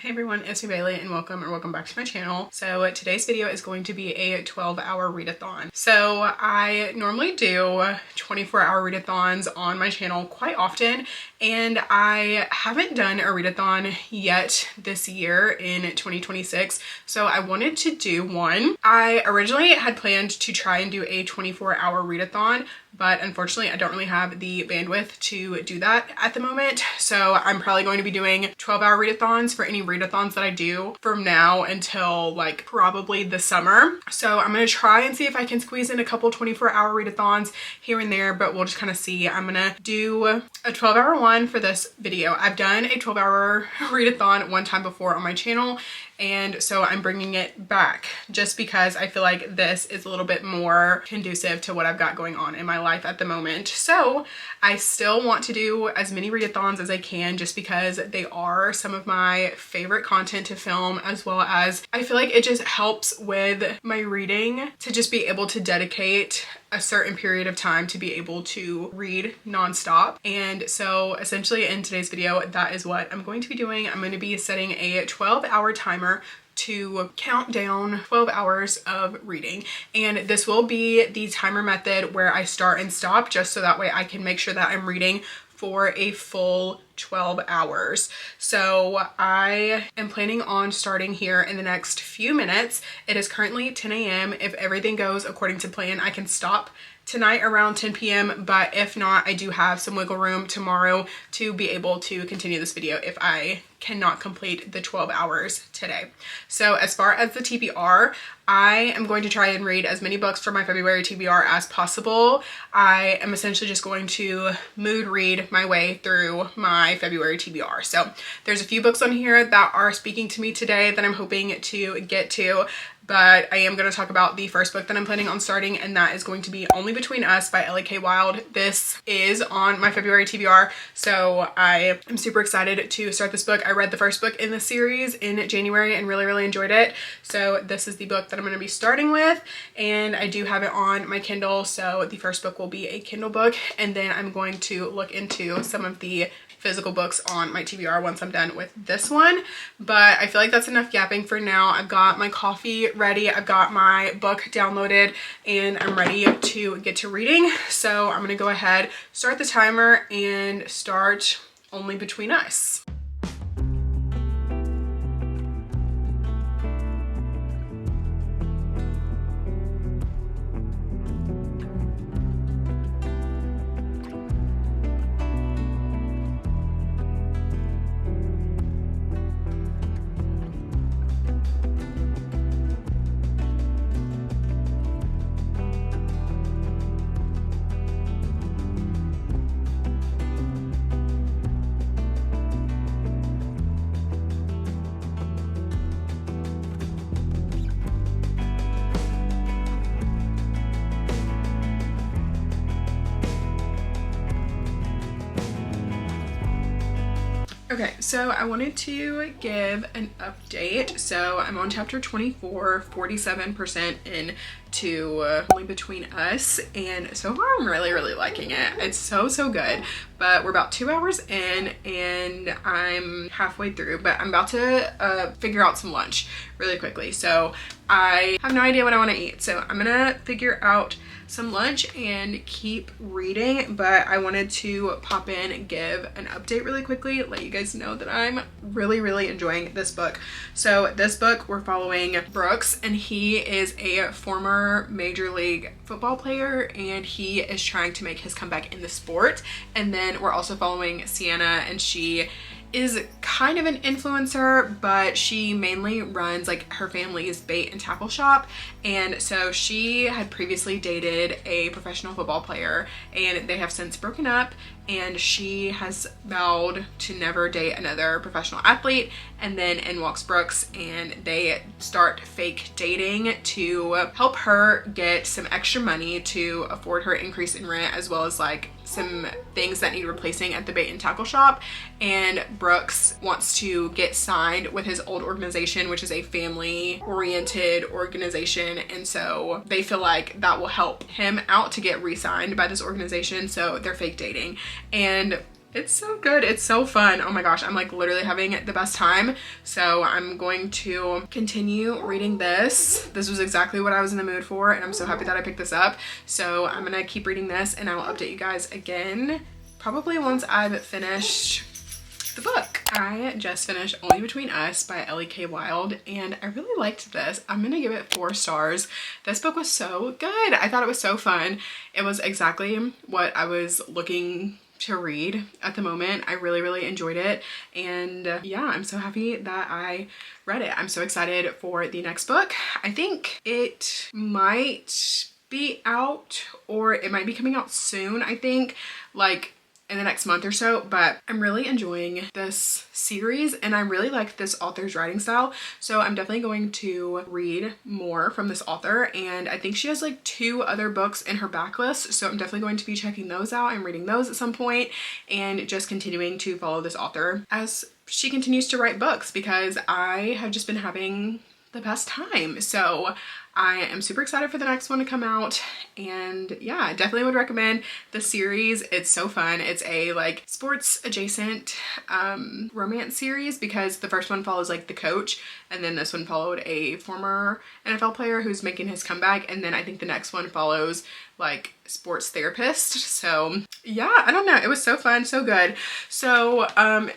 Hey everyone, it's me Bailey and welcome back to my channel. So today's video is going to be a 12-hour readathon. So I normally do 24-hour readathons on my channel quite often, and I haven't done a readathon yet this year in 2026. So I wanted to do one. I originally had planned to try and do a 24-hour readathon, but unfortunately I don't really have the bandwidth to do that at the moment. So I'm probably going to be doing 12-hour readathons for any readathons that I do from now until like probably the summer. So I'm gonna try and see if I can squeeze in a couple 24-hour readathons here and there, but we'll just kind of see. I'm gonna do a 12-hour one for this video. I've done a 12-hour readathon one time before on my channel, and so I'm bringing it back just because I feel like this is a little bit more conducive to what I've got going on in my life at the moment. So I still want to do as many readathons as I can just because they are some of my favorite content to film, as well as I feel like it just helps with my reading to just be able to dedicate a certain period of time to be able to read nonstop. And so essentially in today's video, that is what I'm going to be doing. I'm going to be setting a 12-hour timer to count down 12 hours of reading, and this will be the timer method where I start and stop, just so that way I can make sure that I'm reading for a full 12 hours. So I am planning on starting here in the next few minutes. It is currently 10 a.m. If everything goes according to plan, I can stop tonight around 10 p.m. but if not, I do have some wiggle room tomorrow to be able to continue this video if I cannot complete the 12 hours today. So as far as the TBR, I am going to try and read as many books for my February TBR as possible. I am essentially just going to mood read my way through my February TBR. So there's a few books on here that are speaking to me today that I'm hoping to get to, but I am going to talk about the first book that I'm planning on starting, and that is going to be Only Between Us by L.A.K. Wild. This is on my February TBR, so I am super excited to start this book. I read the first book in the series in January and really enjoyed it. So this is the book that I'm going to be starting with, and I do have it on my Kindle, so the first book will be a Kindle book, and then I'm going to look into some of the physical books on my TBR once I'm done with this one. But I feel like that's enough yapping for now. I've got my coffee ready, I've got my book downloaded, and I'm ready to get to reading. So I'm gonna go ahead, start the timer, and start Only Between Us. Okay, so I wanted to give an update. So I'm on chapter 24, 47% into Only Between Us, and so far I'm really liking it. It's so good, but we're about 2 hours in and I'm halfway through, but I'm about to figure out some lunch really quickly. So I have no idea what I want to eat, so I'm gonna figure out some lunch and keep reading. But I wanted to pop in and give an update really quickly, let you guys know that I'm really enjoying this book. So this book, we're following Brooks, and he is a former Major League football player, and he is trying to make his comeback in the sport. And then we're also following Sienna, and she is kind of an influencer, but she mainly runs like her family's bait and tackle shop. And so she had previously dated a professional football player, and they have since broken up, and she has vowed to never date another professional athlete. And then in walks Brooks, and they start fake dating to help her get some extra money to afford her increase in rent, as well as like some things that need replacing at the bait and tackle shop. And Brooks wants to get signed with his old organization, which is a family oriented organization, and so they feel like that will help him out to get re-signed by this organization. So they're fake dating, and It's so good. It's so fun. Oh my gosh, I'm like literally having the best time. So I'm going to continue reading this. This was exactly what I was in the mood for, and I'm so happy that I picked this up. So I'm gonna keep reading this, and I will update you guys again probably once I've finished the book. I just finished Only Between Us by Ellie K. Wilde, and I really liked this. I'm gonna give it 4 stars. This book was so good. I thought it was so fun. It was exactly what I was looking to read at the moment. I really enjoyed it, and yeah, I'm so happy that I read it. I'm so excited for the next book. I think it might be out, or it might be coming out soon, I think, like in the next month or so, but I'm really enjoying this series, and I really like this author's writing style, so I'm definitely going to read more from this author. And I think she has like 2 other books in her backlist, so I'm definitely going to be checking those out and reading those at some point, and just continuing to follow this author as she continues to write books, because I have just been having the best time. So I am super excited for the next one to come out, and yeah, I definitely would recommend the series. It's so fun. It's a like sports adjacent romance series, because the first one follows like the coach, and then this one followed a former NFL player who's making his comeback, and then I think the next one follows like sports therapist. So yeah, I don't know, it was so fun, so good. So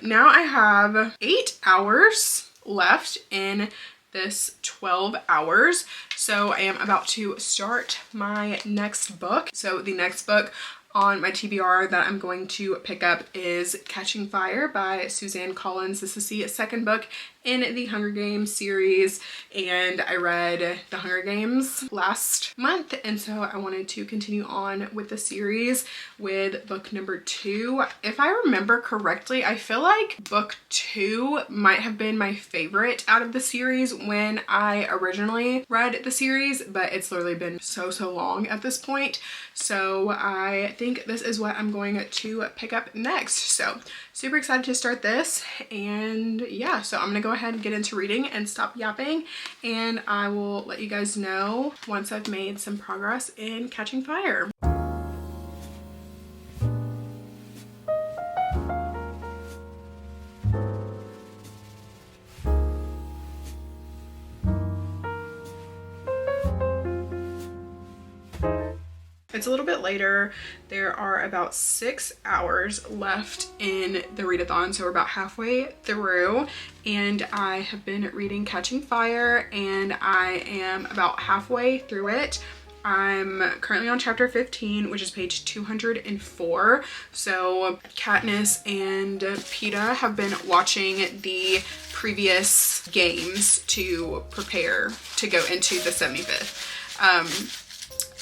now I have 8 hours left in this 12 hours. So I am about to start my next book. So the next book on my TBR that I'm going to pick up is Catching Fire by Suzanne Collins. This is the second book in the Hunger Games series, and I read the Hunger Games last month, and so I wanted to continue on with the series with book number 2. If I remember correctly, I feel like book 2 might have been my favorite out of the series when I originally read the series, but it's literally been so long at this point. So I think this is what I'm going to pick up next. So super excited to start this, and yeah, so I'm gonna go ahead and get into reading and stop yapping, and I will let you guys know once I've made some progress in Catching Fire. It's a little bit later. There are about 6 hours left in the readathon, so we're about halfway through, and I have been reading Catching Fire, and I am about halfway through it. I'm currently on chapter 15, which is page 204. So Katniss and Peeta have been watching the previous games to prepare to go into the 75th.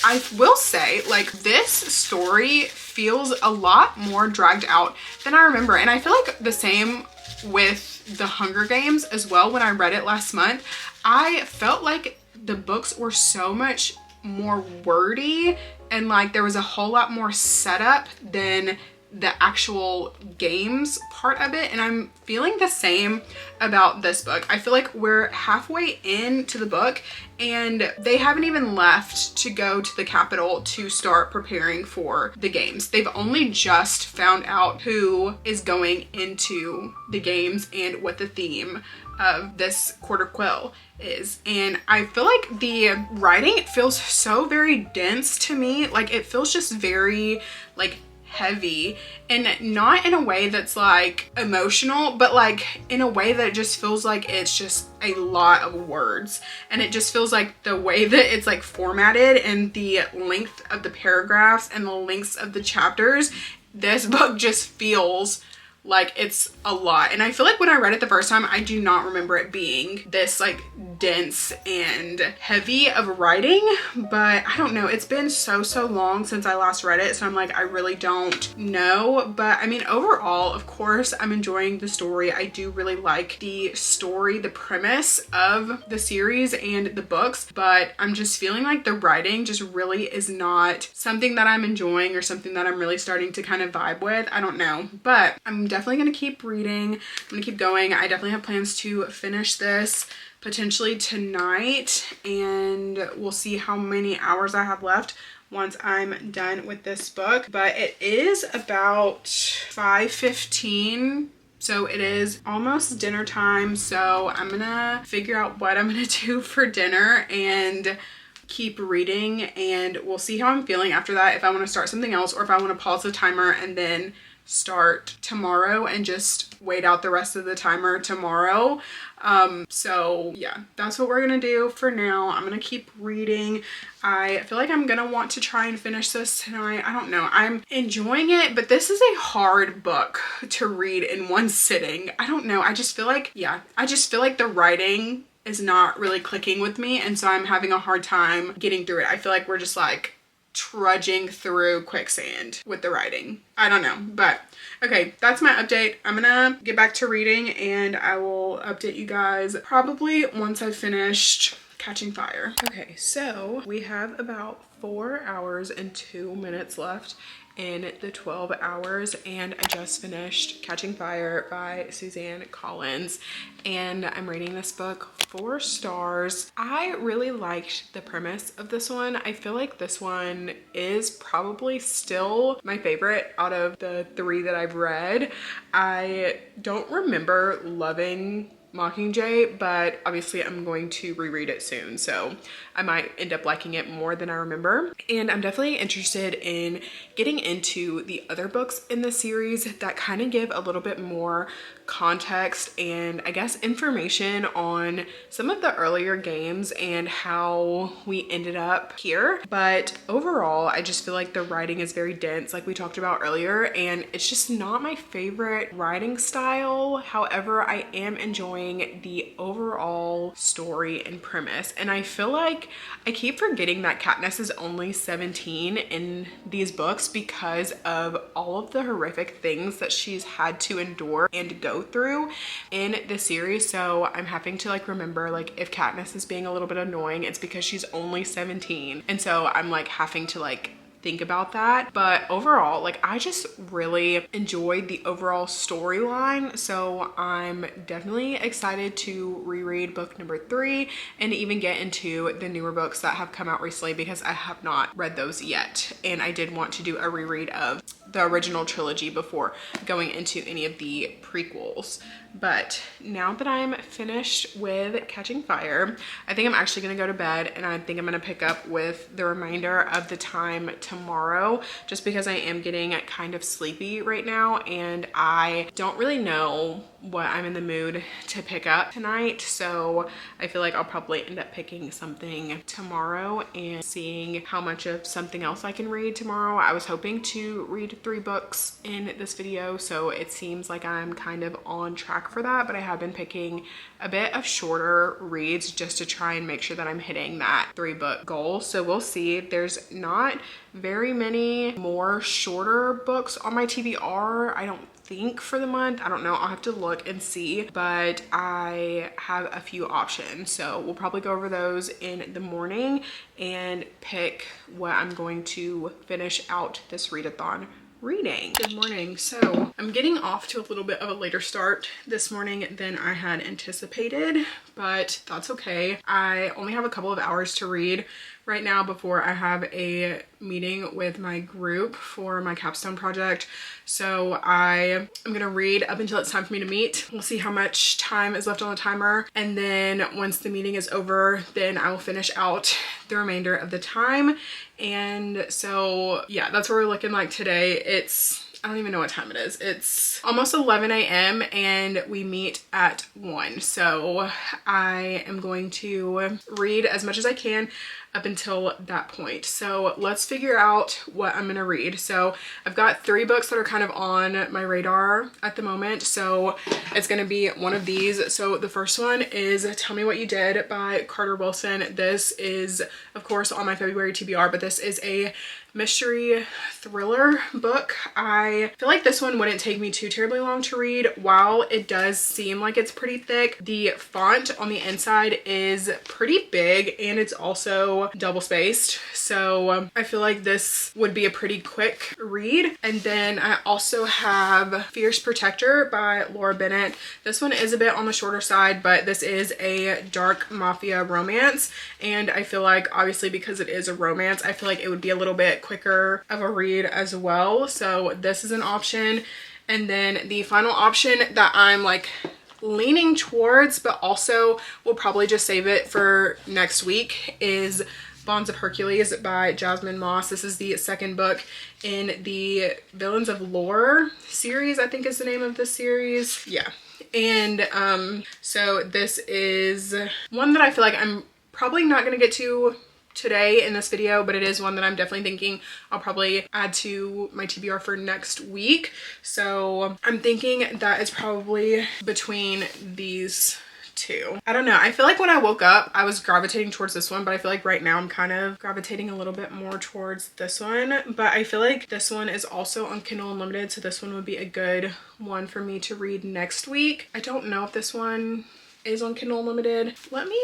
I will say, like, this story feels a lot more dragged out than I remember. And I feel like the same with the Hunger Games as well. When I read it last month, I felt like the books were so much more wordy, and like there was a whole lot more setup than the actual games part of it, and I'm feeling the same about this book. I feel like we're halfway into the book and they haven't even left to go to the Capitol to start preparing for the games. They've only just found out who is going into the games and what the theme of this quarter quill is. And I feel like the writing, it feels so very dense to me. Like it feels just very like heavy, and not in a way that's like emotional, but like in a way that it just feels like it's just a lot of words. And it just feels like the way that it's like formatted and the length of the paragraphs and the lengths of the chapters, this book just feels like it's a lot. And I feel like when I read it the first time, I do not remember it being this like dense and heavy of writing, but I don't know, it's been so long since I last read it, so I'm like, I really don't know. But I mean, overall, of course, I'm enjoying the story. I do really like the story, the premise of the series and the books, but I'm just feeling like the writing just really is not something that I'm enjoying or something that I'm really starting to kind of vibe with. I don't know, but I'm definitely gonna keep reading. I'm gonna keep going. I definitely have plans to finish this potentially actually tonight, and we'll see how many hours I have left once I'm done with this book. But it is about 5:15. So it is almost dinner time. So I'm gonna figure out what I'm gonna do for dinner and keep reading, and we'll see how I'm feeling after that, if I want to start something else or if I want to pause the timer and then start tomorrow and just wait out the rest of the timer tomorrow. So yeah, that's what we're gonna do for now. I'm gonna keep reading. I feel like I'm gonna want to try and finish this tonight. I don't know, I'm enjoying it, but this is a hard book to read in one sitting. I don't know, I just feel like, yeah, I just feel like the writing is not really clicking with me, and so I'm having a hard time getting through it. I feel like we're just like trudging through quicksand with the writing. I don't know, but okay, that's my update. I'm gonna get back to reading and I will update you guys probably once I've finished Catching Fire. Okay, so we have about 4 hours and 2 minutes left in the 12 hours, and I just finished Catching Fire by Suzanne Collins, and I'm rating this book 4 stars. I really liked the premise of this one. I feel like this one is probably still my favorite out of the 3 that I've read. I don't remember loving Mockingjay, but obviously I'm going to reread it soon, so I might end up liking it more than I remember. And I'm definitely interested in getting into the other books in the series that kind of give a little bit more context and I guess information on some of the earlier games and how we ended up here. But overall, I just feel like the writing is very dense, like we talked about earlier, and it's just not my favorite writing style. However, I am enjoying the overall story and premise, and I feel like I keep forgetting that Katniss is only 17 in these books because of all of the horrific things that she's had to endure and go through in the series. So I'm having to like remember, like, if Katniss is being a little bit annoying, it's because she's only 17, and so I'm like having to like think about that. But overall, like, I just really enjoyed the overall storyline, so I'm definitely excited to reread book number 3 and even get into the newer books that have come out recently, because I have not read those yet, and I did want to do a reread of the original trilogy before going into any of the prequels. But now that I'm finished with Catching Fire, I think I'm actually gonna go to bed, and I think I'm gonna pick up with the remainder of the time tomorrow, just because I am getting kind of sleepy right now and I don't really know what I'm in the mood to pick up tonight. So I feel like I'll probably end up picking something tomorrow and seeing how much of something else I can read tomorrow. I was hoping to read 3 books in this video, so it seems like I'm kind of on track for that, but I have been picking a bit of shorter reads just to try and make sure that I'm hitting that 3-book goal. So we'll see. There's not very many more shorter books on my TBR, I don't think, for the month. I don't know, I'll have to look and see, but I have a few options, so we'll probably go over those in the morning and pick what I'm going to finish out this readathon reading. Good morning. So I'm getting off to a little bit of a later start this morning than I had anticipated, but that's okay. I only have a couple of hours to read right now before I have a meeting with my group for my capstone project. So I am gonna read up until it's time for me to meet. We'll see how much time is left on the timer, and then once the meeting is over, then I will finish out the remainder of the time. And so yeah, that's what we're looking like today. I don't even know what time it is. It's almost 11 a.m. and we meet at 1. So I am going to read as much as I can up until that point. So let's figure out what I'm gonna read. So I've got 3 books that are kind of on my radar at the moment. So it's gonna be one of these. So the first one is Tell Me What You Did by Carter Wilson. This is, of course, on my February TBR, but this is a mystery thriller book. I feel like this one wouldn't take me too terribly long to read. While it does seem like it's pretty thick, the font on the inside is pretty big and it's also double spaced. So I feel like this would be a pretty quick read. And then I also have Fierce Protector by Laura Bennett. This one is a bit on the shorter side, but this is a dark mafia romance. And I feel like obviously because it is a romance, I feel like it would be a little bit quicker of a read as well. So this is an option. And then the final option that I'm like leaning towards, but also will probably just save it for next week, is Bonds of Hercules by Jasmine Moss. This is the second book in the Villains of Lore series, I think is the name of this series. Yeah. And so this is one that I feel like I'm probably not going to get to today in this video, but it is one that I'm definitely thinking I'll probably add to my TBR for next week. So I'm thinking that it's probably between these two. I don't know. I feel like when I woke up, I was gravitating towards this one, but I feel like right now I'm kind of gravitating a little bit more towards this one. But I feel like this one is also on Kindle Unlimited, so this one would be a good one for me to read next week. I don't know if this one is on Kindle Unlimited. Let me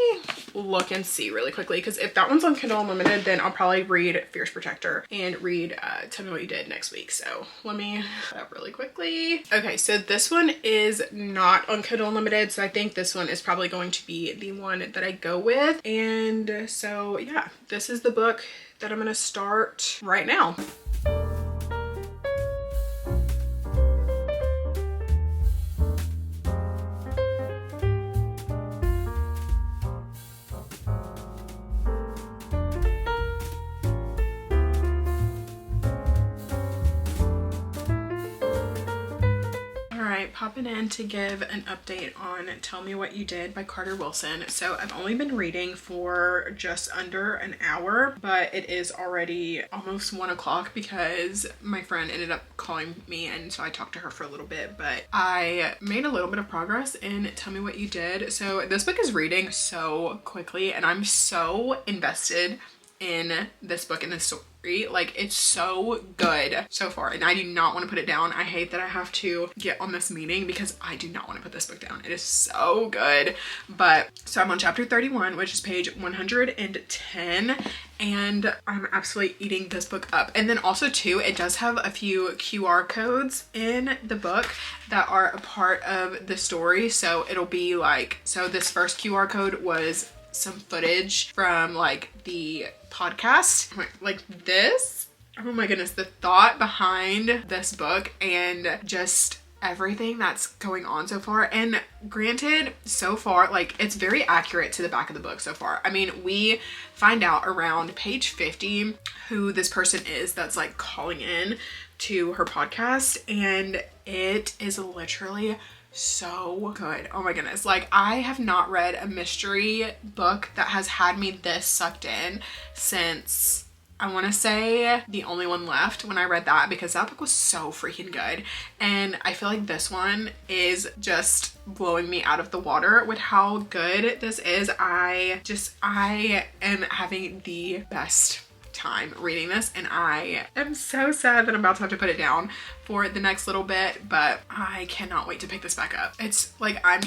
look and see really quickly, because if that one's on Kindle Unlimited, then I'll probably read Fierce Protector and read Tell Me What You Did next week. So let me put up really quickly. Okay, so this one is not on Kindle Unlimited, so I think this one is probably going to be the one that I go with. And so yeah, this is the book that I'm gonna start right now. Popping in to give an update on Tell Me What You Did by Carter Wilson. So I've only been reading for just under an hour, but it is already almost 1 o'clock because my friend ended up calling me, and so I talked to her for a little bit, but I made a little bit of progress in Tell Me What You Did. So this book is reading so quickly and I'm so invested in this book and this story. Like, it's so good so far and I do not want to put it down. I hate that I have to get on this meeting because I do not want to put this book down. It is so good. But so I'm on chapter 31, which is page 110, and I'm absolutely eating this book up. And then also too, it does have a few QR codes in the book that are a part of the story. So it'll be like, so this first QR code was some footage from like the podcast, like this. Oh my goodness, the thought behind this book and just everything that's going on so far. And granted, so far, like, it's very accurate to the back of the book so far. I mean, we find out around page 50 who this person is that's like calling in to her podcast, and it is literally so good. Oh my goodness. Like, I have not read a mystery book that has had me this sucked in since, I want to say, The Only One Left, when I read that, because that book was so freaking good. And I feel like this one is just blowing me out of the water with how good this is. I am having the best time reading this, and I am so sad that I'm about to have to put it down for the next little bit, but I cannot wait to pick this back up. It's like, I'm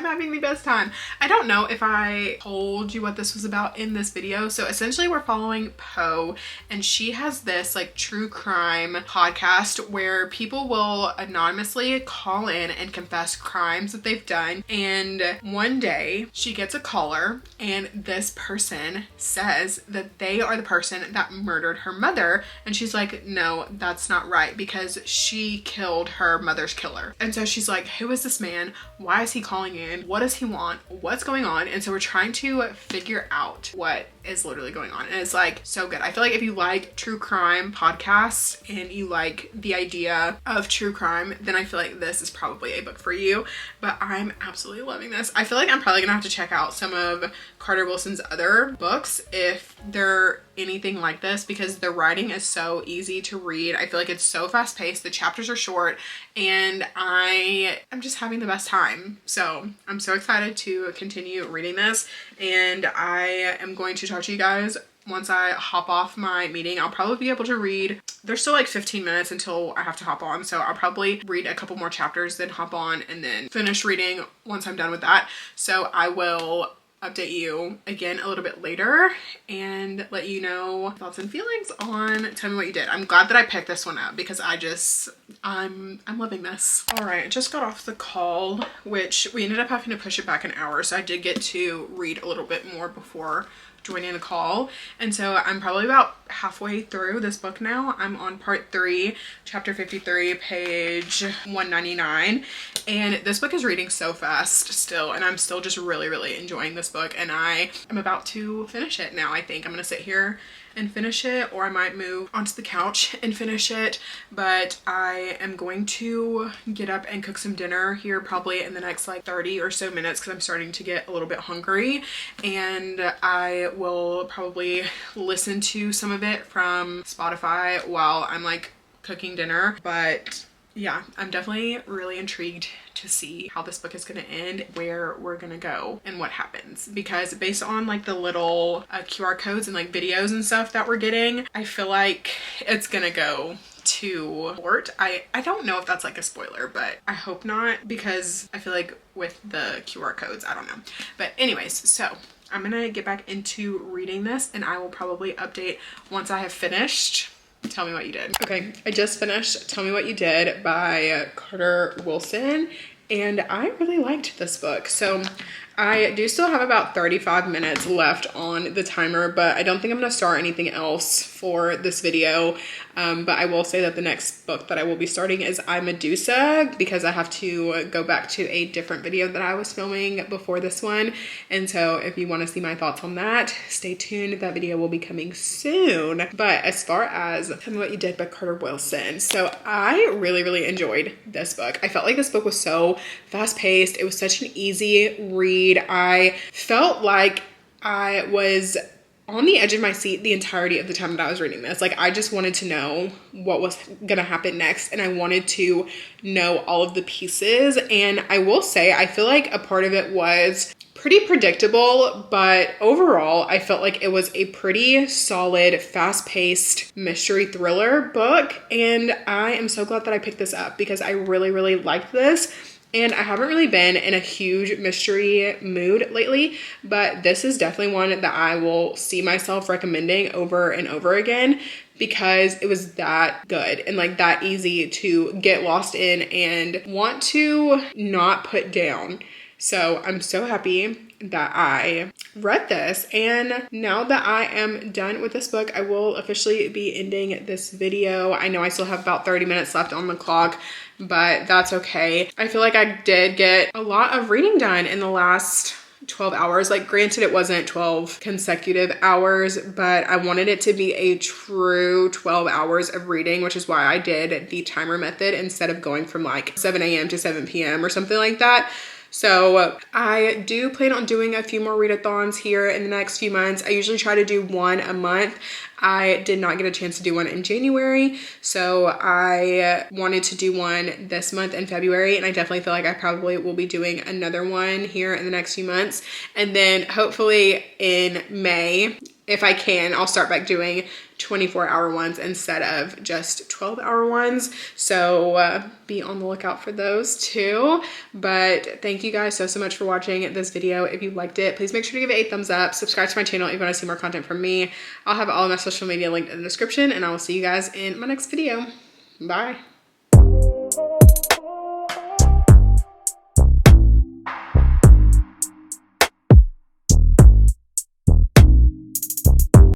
having the best time. I don't know if I told you what this was about in this video. So essentially we're following Poe, and she has this like true crime podcast where people will anonymously call in and confess crimes that they've done. And one day she gets a caller, and this person says that they are the person that murdered her mother. And she's like, no, that's not right, because she killed her mother's killer. And so she's like, who is this man? Why is he calling in? What does he want? What's going on? And so we're trying to figure out what is literally going on. And it's like so good. I feel like if you like true crime podcasts and you like the idea of true crime, then I feel like this is probably a book for you. But I'm absolutely loving this. I feel like I'm probably gonna have to check out some of Carter Wilson's other books if they're anything like this, because the writing is so easy to read. I feel like it's so fast paced, the chapters are short, and I am just having the best time. So I'm so excited to continue reading this, and I am going to talk to you guys once I hop off my meeting, I'll probably be able to read. There's still like 15 minutes until I have to hop on, so I'll probably read a couple more chapters, then hop on and then finish reading once I'm done with that. So I will update you again a little bit later and let you know thoughts and feelings on Tell Me What You Did. I'm glad that I picked this one up because I'm loving this. All right, I just got off the call, which we ended up having to push it back an hour, so I did get to read a little bit more before joining the call. And so I'm probably about halfway through this book now. I'm on part 3, chapter 53, page 199. And this book is reading so fast still, and I'm still just really enjoying this book, and I am about to finish it now. I think I'm gonna sit here and finish it, or I might move onto the couch and finish it, but I am going to get up and cook some dinner here probably in the next like 30 or so minutes because I'm starting to get a little bit hungry, and I will probably listen to some of it from Spotify while I'm like cooking dinner. But yeah, I'm definitely really intrigued to see how this book is going to end, where we're going to go, and what happens, because based on like the little QR codes and like videos and stuff that we're getting, I feel like it's going to go to port. I don't know if that's like a spoiler, but I hope not, because I feel like with the QR codes, I don't know. But anyways, so I'm gonna get back into reading this, and I will probably update once I have finished Tell Me What You Did. Okay, I just finished Tell Me What You Did by Carter Wilson, and I really liked this book. So I do still have about 35 minutes left on the timer, but I don't think I'm gonna start anything else for this video. But I will say that the next book that I will be starting is I, Medusa, because I have to go back to a different video that I was filming before this one. And so if you want to see my thoughts on that, stay tuned. That video will be coming soon. But as far as Tell Me What You Did by Carter Wilson, so I really enjoyed this book. I felt like this book was so fast-paced. It was such an easy read. I felt like I was on the edge of my seat the entirety of the time that I was reading this. Like, I just wanted to know what was gonna happen next, and I wanted to know all of the pieces. And I will say, I feel like a part of it was pretty predictable, but overall I felt like it was a pretty solid, fast-paced mystery thriller book, and I am so glad that I picked this up because I really liked this. And I haven't really been in a huge mystery mood lately, but this is definitely one that I will see myself recommending over and over again because it was that good and like that easy to get lost in and want to not put down. So I'm so happy that I read this, and now that I am done with this book, I will officially be ending this video. I know I still have about 30 minutes left on the clock, but that's okay. I feel like I did get a lot of reading done in the last 12 hours. Like, granted, it wasn't 12 consecutive hours, but I wanted it to be a true 12 hours of reading, which is why I did the timer method instead of going from like 7 a.m. to 7 p.m. or something like that. So I do plan on doing a few more readathons here in the next few months. I usually try to do one a month. I did not get a chance to do one in January, so I wanted to do one this month in February, and I definitely feel like I probably will be doing another one here in the next few months. And then hopefully in May, if I can, I'll start back doing 24-hour ones instead of just 12-hour ones. So be on the lookout for those too. But thank you guys so much for watching this video. If you liked it, please make sure to give it a thumbs up. Subscribe to my channel if you want to see more content from me. I'll have all of my social media linked in the description, and I will see you guys in my next video. Bye.